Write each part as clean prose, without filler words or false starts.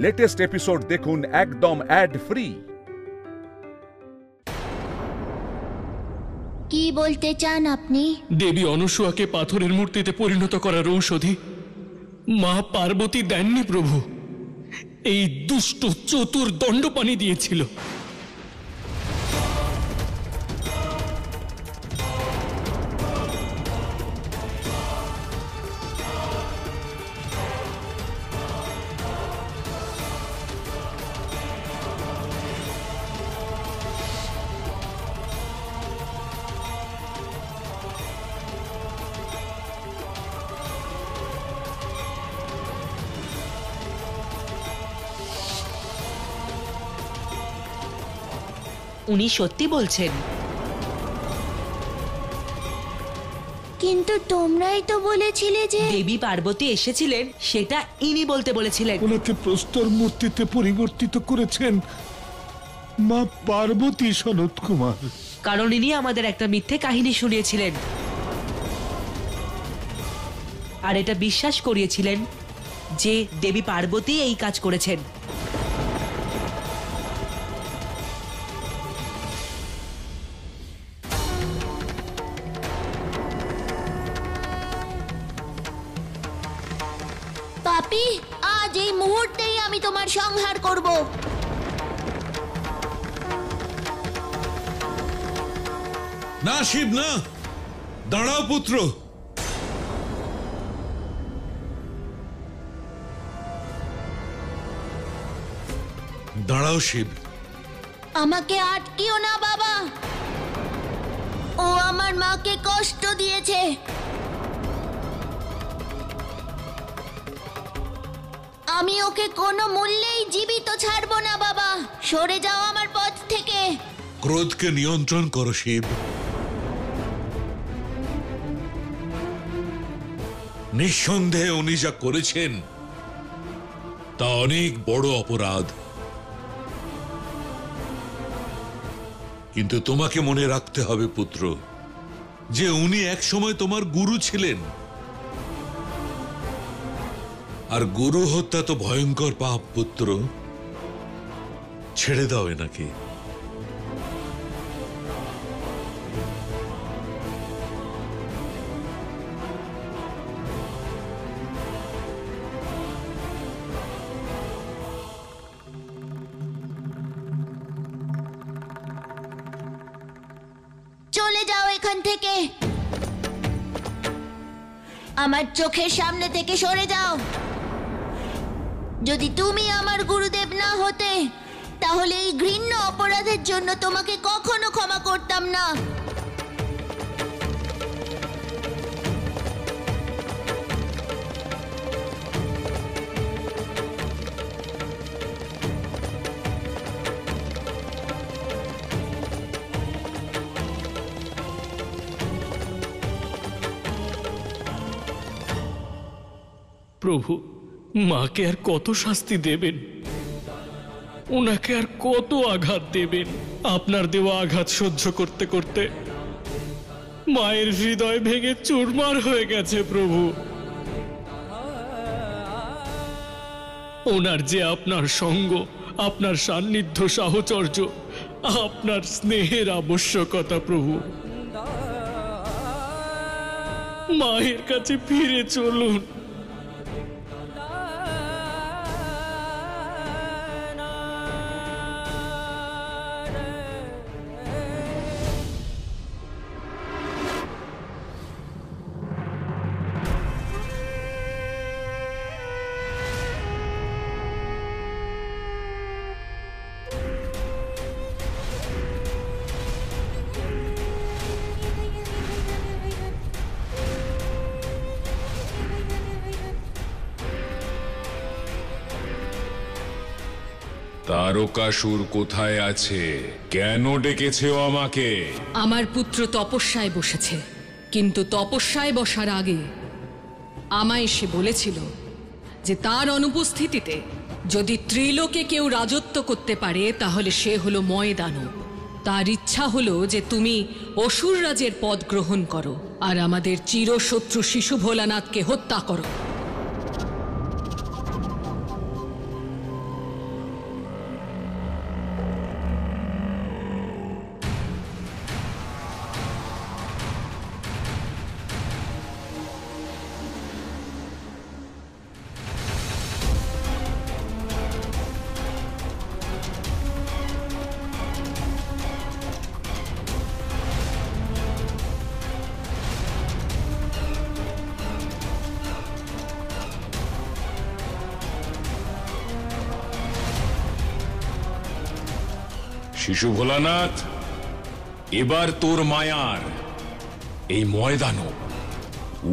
Latest episode দেখুন একদম add free. কি বলতে চান আপনি? দেবী অনসূয়াকে পাথরের মূর্তিতে পরিণত করার ঔষধি মা পার্বতী দেননি প্রভু, এই দুষ্ট চতুর দণ্ডপানি দিয়েছিল। উনি সত্যি বলছেন। কিন্তু তোমরাই তো বলেছিলে যে দেবী পার্বতী এসেছিলেন, সেটা ইনি বলতে বলেছিলেন। ওনাকে প্রস্তর মূর্তিতে পরিবর্তিত করেছেন মা পার্বতী সনত কুমার। কারণ ইনি আমাদের একটা মিথ্যে কাহিনী শুনিয়েছিলেন আর এটা বিশ্বাস করিয়েছিলেন যে দেবী পার্বতী এই কাজ করেছেন। পাপি, আজ এই মুহূর্তেই আমি তোমার সংহার করব। না শিব না, দাঁড়াও পুত্র। দাঁড়াও শিব। আমাকে আটকিও না বাবা, ও আমার মাকে কষ্ট দিয়েছে। আমি ওকে কোনো মূল্যেই জীবিত ছাড়বো না বাবা, সরে যাও আমার পথ থেকে। ক্রোধকে নিয়ন্ত্রণ করো শিব। নিঃসন্দেহে উনি যা করেছেন তা অনেক বড় অপরাধ, কিন্তু তোমাকে মনে রাখতে হবে পুত্র যে উনি একসময় তোমার গুরু ছিলেন, আর গুরু হত্যা তো ভয়ঙ্কর পাপ পুত্র। ছেড়ে দাও এনাকে। চলে যাও এখান থেকে, আমার চোখের সামনে থেকে সরে যাও। যদি তুমি আমার গুরুদেব না হতে তাহলে এই ঘৃণ্য অপরাধের জন্য তোমাকে কখনো ক্ষমা করতাম না। প্রভু, মাকে আর কত শাস্তি দেবেন? ওনাকে আর কত আঘাত দেবেন? আপনার দেওয়া আঘাত সহ্য করতে করতে মায়ের হৃদয় ভেঙে চুরমার হয়ে গেছে প্রভু। ওনার যে আপনার সঙ্গ, আপনার সান্নিধ্য, সাহচর্য, আপনার স্নেহের আবশ্যকতা প্রভু। মায়ের কাছে ফিরে চলুন। তারকাসুর কোথায় আছে? কেন ডেকেছেও আমাকে? আমার পুত্র তপস্যায় বসেছে, কিন্তু তপস্যায় বসার আগে আমায় সে বলেছিল যে তার অনুপস্থিতিতে যদি ত্রিলোকে কেউ রাজত্ব করতে পারে তাহলে সে হলো ময়দানব। তার ইচ্ছা হলো যে তুমি অসুররাজের পদ গ্রহণ করো আর আমাদের চিরশত্রু শিশু ভোলানাথকে হত্যা করো। শিশু ভোলানাথ, এবার তোর মায়ার এই ময়দানও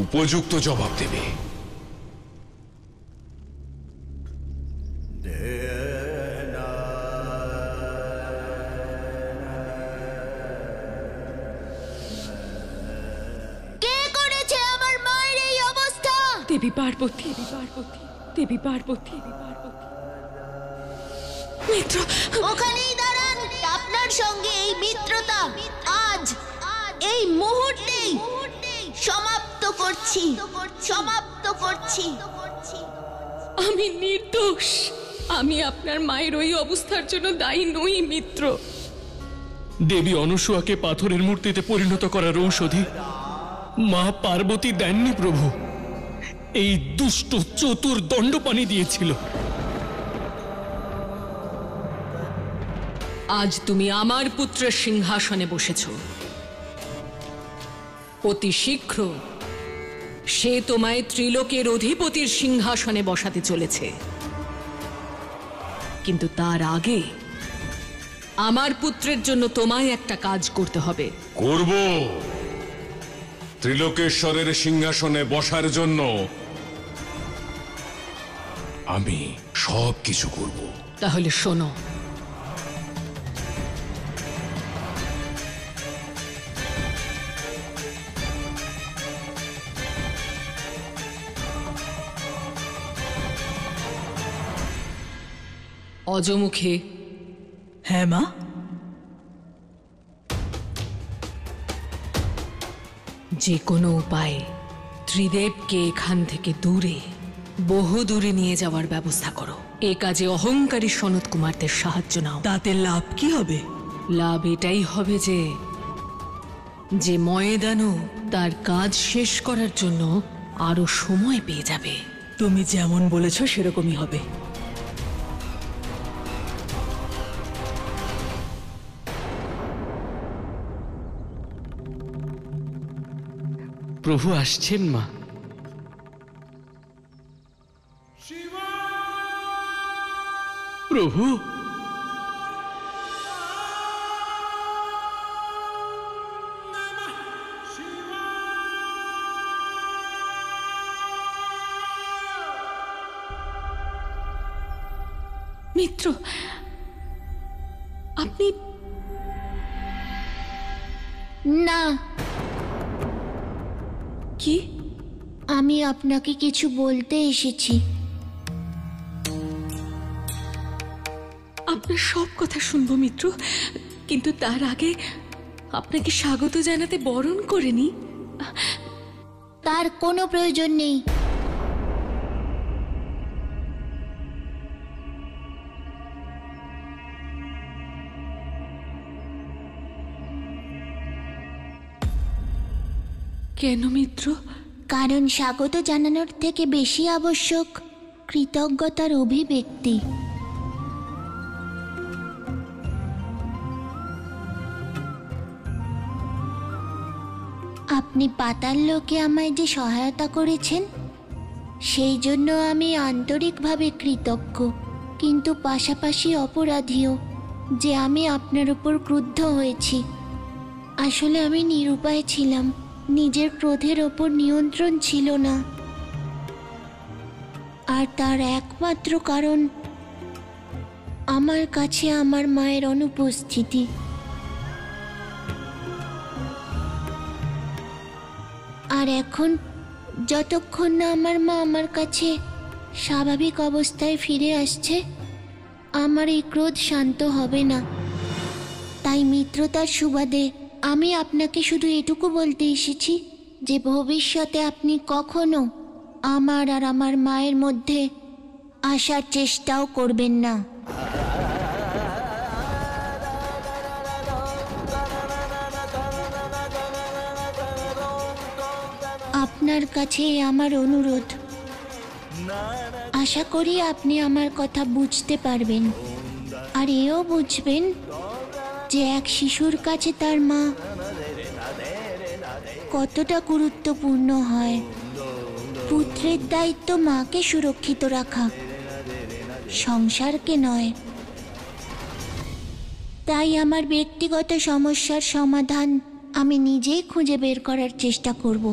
উপযুক্ত জবাব দেবে। কে করেছে আমার মায়ের এই অবস্থা? দেবী পার্বতী, দেবী পার্বতী, দেবী পার্বতী, দেবী পার্বতী। মিত্র, ওখানেই দাঁড়ান। আপনার সঙ্গে এই মিত্রতা আজ এই মুহূর্তেই সমাপ্ত করছি, সমাপ্ত করছি। আমি নির্দোষ। আমি আপনার মায়ের ওই অবস্থার জন্য দায়ী নই মিত্র। দেবী অনসূয়াকে পাথরের মূর্তিতে পরিণত করার ঔষধি মা পার্বতী দেননি প্রভু, এই দুষ্ট চতুর দণ্ডপানি দিয়েছিল। আজ তুমি আমার পুত্রের সিংহাসনে বসেছ। অতি শীঘ্র সে তোমায় ত্রিলোকের অধিপতির সিংহাসনে বসাতে চলেছে, কিন্তু তার আগে আমার পুত্রের জন্য তোমায় একটা কাজ করতে হবে। করব। ত্রিলোকেশ্বরের সিংহাসনে বসার জন্য আমি সব কিছু করব। তাহলে শোনো, অজমুখে। হ্যাঁ মা। যে কোনো উপায়ে ত্রিদেবকে এখান থেকে দূরে, বহু দূরে নিয়ে যাওয়ার ব্যবস্থা করো। এ কাজে অহংকারী সনত কুমারদের সাহায্য নাও। তাতে লাভ কি হবে? লাভ এটাই হবে যে ময়দানও তার কাজ শেষ করার জন্য আরো সময় পেয়ে যাবে। তুমি যেমন বলেছো সেরকমই হবে। প্রভু আসছেন মা। প্রভু, মিত্র, আপনি না, কি? আমি আপনাকে কিছু বলতে এসেছি। আপনার সব কথা শুনবো মিত্র, কিন্তু তার আগে আপনাকে স্বাগত জানাতে বরণ করে নি। তার কোনো প্রয়োজন নেই। কেন মিত্র? কারণ স্বাগত জানানোর থেকে বেশি আবশ্যক কৃতজ্ঞতার অভিব্যক্তি। আপনি পাতাল লোকে আমায় যে সহায়তা করেছেন সেই জন্য আমি আন্তরিকভাবে কৃতজ্ঞ, কিন্তু পাশাপাশি অপরাধীও যে আমি আপনার উপর ক্রুদ্ধ হয়েছি। আসলে আমি নিরুপায় ছিলাম, নিজের ক্রোধের ওপর নিয়ন্ত্রণ ছিল না, আর তার একমাত্র কারণ আমার কাছে আমার মায়ের অনুপস্থিতি। আর এখন যতক্ষণ না আমার মা আমার কাছে স্বাভাবিক অবস্থায় ফিরে আসছে, আমার এই ক্রোধ শান্ত হবে না। তাই মিত্রতার সুবাদে আমি আপনাকে শুধু এটুকু বলতে এসেছি যে ভবিষ্যতে আপনি কখনো আমার আর আমার মায়ের মধ্যে আসার চেষ্টাও করবেন না। আপনার কাছে আমার অনুরোধ, আশা করি আপনি আমার কথা বুঝতে পারবেন, আর এও বুঝবেন যে এক শিশুর কাছে তার মা কতটা গুরুত্বপূর্ণ হয়। পুত্রের দায়িত্ব মাকে সুরক্ষিত রাখা, সংসারকে নয়। তাই আমার ব্যক্তিগত সমস্যার সমাধান আমি নিজেই খুঁজে বের করার চেষ্টা করব।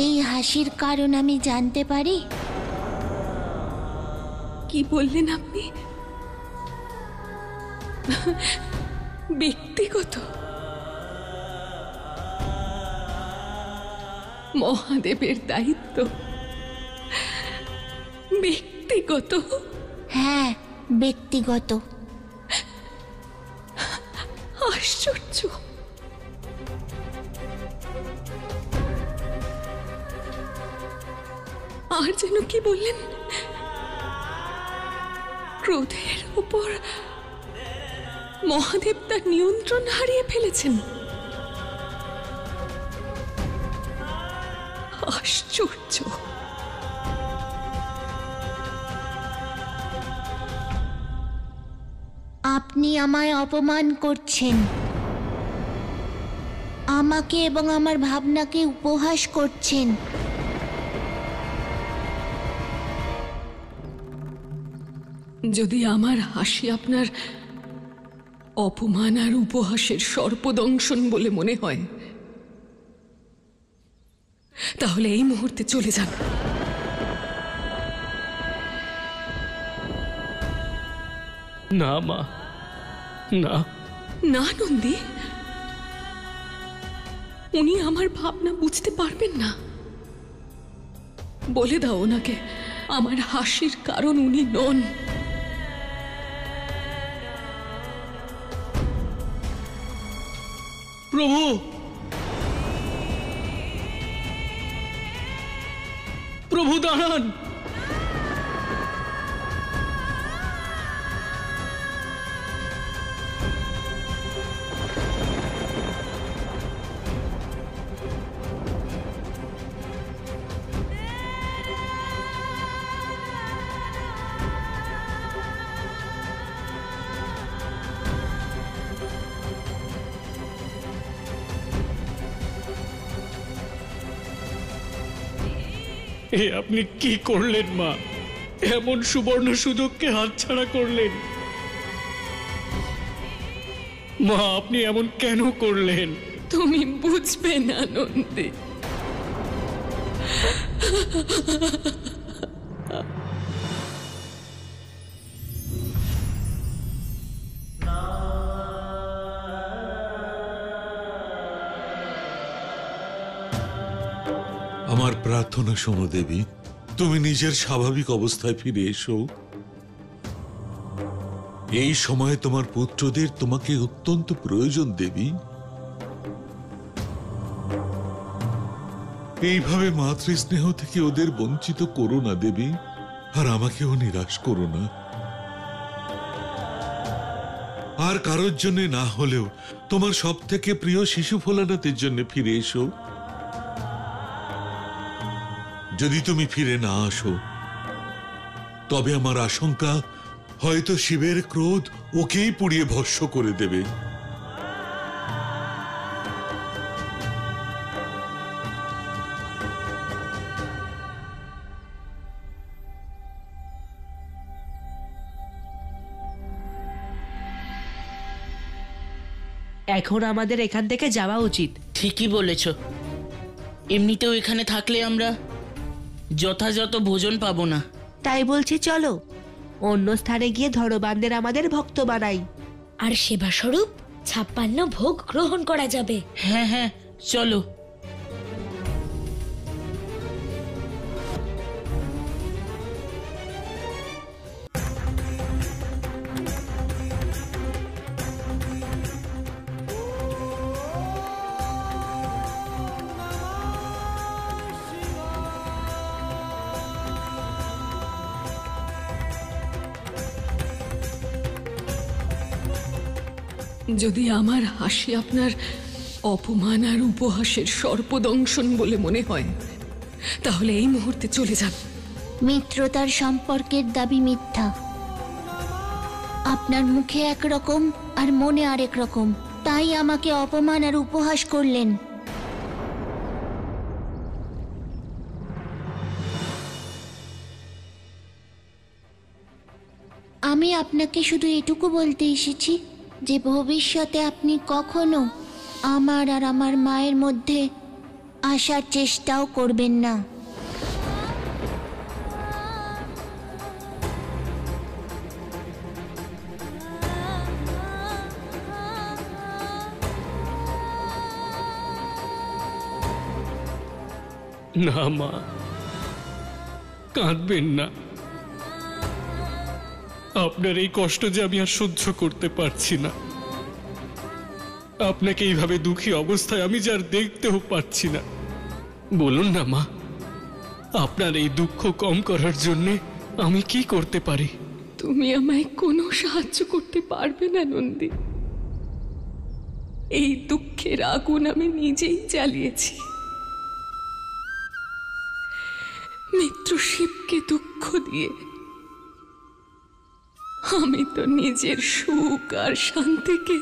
এই হাসির কারণ আমি জানতে পারি? কি বললেন আপনি? ব্যক্তিগত? মহাদেবের দায়িত্ব ব্যক্তিগত? হ্যাঁ, ব্যক্তিগত। আশ্চর্য। আর যেন কি বললেন? ক্রোধের উপর মহাদেব তার নিয়ন্ত্রণ হারিয়ে ফেলেছেন। আশ্চর্য। আপনি আমায় অপমান করছেন, আমাকে এবং আমার ভাবনাকে উপহাস করছেন। যদি আমার হাসি আপনার অপমান আর উপহাসের সর্পদংশন বলে মনে হয়, তাহলে এই মুহূর্তে চলে যান। না মা, না। না নন্দী, উনি আমার ভাবনা বুঝতে পারবেন না। বলে দাও ওনাকে আমার হাসির কারণ উনি নন। প্রভু, প্রভু দাঁড়ান। এ আপনি কি করলেন মা? এমন সুবর্ণ সুযোগকে হাতছাড়া করলেন। মা, আপনি এমন কেন করলেন? তুমি বুঝবে না নন্দী। আমার প্রার্থনা শোনো দেবী, তুমি নিজের স্বাভাবিক অবস্থায় ফিরে এসো। এই সময় তোমার পুত্রদের তোমাকে অত্যন্ত প্রয়োজন দেবী। এইভাবে মাতৃস্নেহ থেকে ওদের বঞ্চিত করো না দেবী, আর আমাকেও নিরাশ করো না। আর কারোর জন্য না হলেও তোমার সব থেকে প্রিয় শিশু ভোলানাথের জন্য ফিরে এসো। যদি তুমি ফিরে না আসো, তবে আমার আশঙ্কা হয়তো শিবের ক্রোধ ওকেই পুড়িয়ে ভস্ম করে দেবে। এখন আমাদের এখান থেকে যাওয়া উচিত। ঠিকই বলেছ। এমনিতেও এখানে থাকলে আমরা যথাযথ ভোজন পাবো না। তাই বলছি চলো অন্য স্থানে গিয়ে ধরবানদের আমাদের ভক্ত বানাই, আর সেবা স্বরূপ 56 ভোগ গ্রহণ করা যাবে। হ্যাঁ হ্যাঁ, চলো। যদি আমার হাসি আপনার অপমান আর উপহাসের সর্পদংশন বলে মনে হয়, তাহলে এই মুহূর্তে চলে যান। মিত্রতার সম্পর্কের দাবি মিথ্যা। আপনার মুখে একরকম আর মনে আরেক রকম, তাই আমাকে অপমান আর উপহাস করলেন। আমি আপনাকে শুধু এটুকু বলতে এসেছি যে ভবিষ্যতে আপনি কখনো আমার আর আমার মায়ের মধ্যে আসার চেষ্টাও করবেন না। না মা, কাঁদবেন না। আপনার এই কষ্ট যে আমি আর সহ্য করতে পারছি না। আপনাকে এইভাবে দুঃখী অবস্থায় আমি যে আর দেখতেও পারছি না। বলুন না মা, আপনার এই দুঃখ কম করার জন্য আমি কি করতে পারি? তুমি আমায় কোনো সাহায্য করতে পারবে না নন্দী। এই দুঃখের আগুন আমি নিজেই জ্বালিয়েছি। মিত্র শিবকে দুঃখ দিয়ে আমি তো নিজের সুখ আর শান্তিকে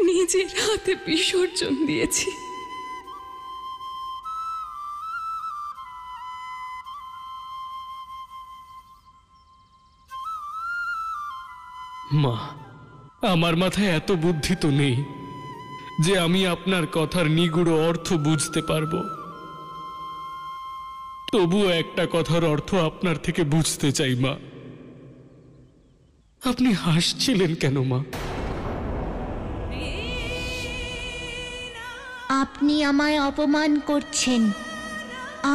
নিজের হাতে বিসর্জন দিয়েছি। মা, আমার মাথায় এত বুদ্ধি তো নেই যে আমি আপনার কথার নিগুড় অর্থ বুঝতে পারবো। তবুও একটা কথার অর্থ আপনার থেকে বুঝতে চাই মা। আপনি হাসছিলেন কেন মা? আপনি আমায় অপমান করছেন,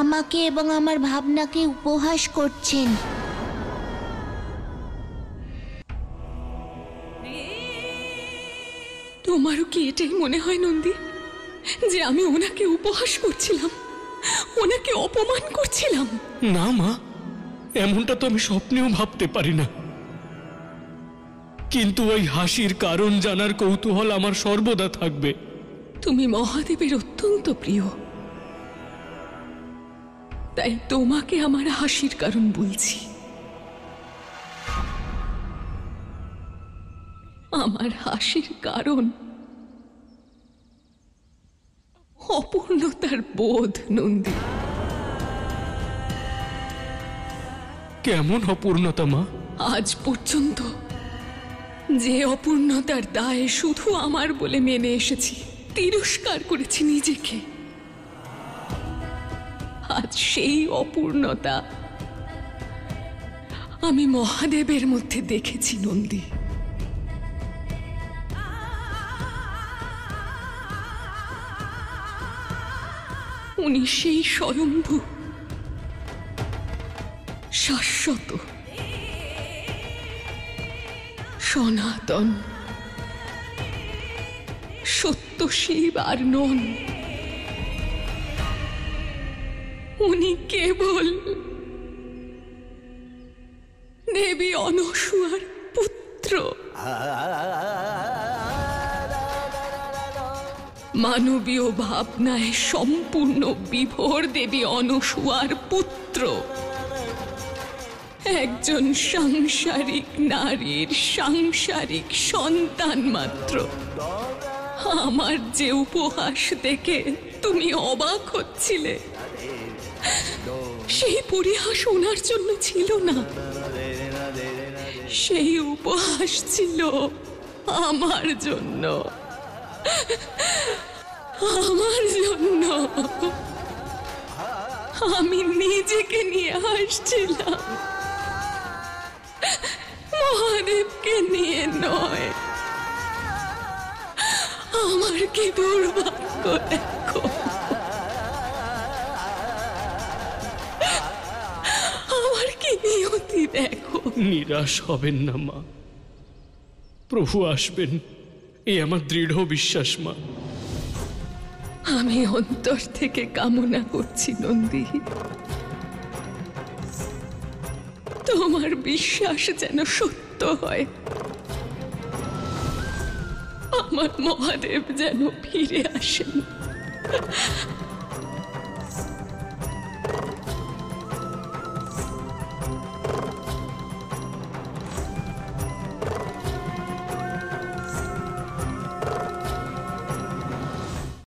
আমাকে এবং আমার ভাবনাকে উপহাস করছেন। তোমারও কি এটাই মনে হয় নন্দী, যে আমি ওনাকে উপহাস করছিলাম, ওনাকে অপমান করছিলাম? না মা, এমনটা তো আমি স্বপ্নেও ভাবতে পারি না। কিন্তু ওই হাসির কারণ জানার কৌতূহল আমার সর্বদা থাকবে। তুমি মহাদেবের অত্যন্ত প্রিয়, তাই তোমাকে আমার হাসির কারণ বলছি। আমার হাসির কারণ অপূর্ণতার বোধ নন্দী। কেমন অপূর্ণতা মা? আজ পর্যন্ত যে অপূর্ণতার দায়ে শুধু আমার বলে মেনে এসেছি, তিরস্কার করেছি নিজেকে, আজ সেই অপূর্ণতা আমি মহাদেবের মধ্যে দেখেছি নন্দী। উনি সেই স্বয়ম্ভু, শাশ্বত, সনাতন, সত্য শিব আর নন। উনি কেবল দেবী অনসূয়ার পুত্র। মানবীয় ভাবনায় সম্পূর্ণ বিভোর দেবী অনসূয়ার পুত্র, একজন সাংসারিক নারীর সাংসারিক সন্তান মাত্র। আমার যে উপহাস দেখে তুমি অবাক হচ্ছিলে, সেই পরিহাস ওনার জন্য ছিল না, সেই উপহাস ছিল আমার জন্য, আমার জন্য। আমি নিজেকে নিয়ে হাসছিলাম, মহাদেবকে নিয়ে নয়। আমার কি দুর্ভাগ্য দেখো, আমার কি নিয়তি দেখো। নিরাশ হবেন না মা, প্রভু আসবেন, এই আমার দৃঢ় বিশ্বাস মা। আমি অন্তর থেকে কামনা করছি নন্দী, তোমার বিশ্বাস যেন সত্য হয়, আমার মহাদেব যেন ফিরে আসেন।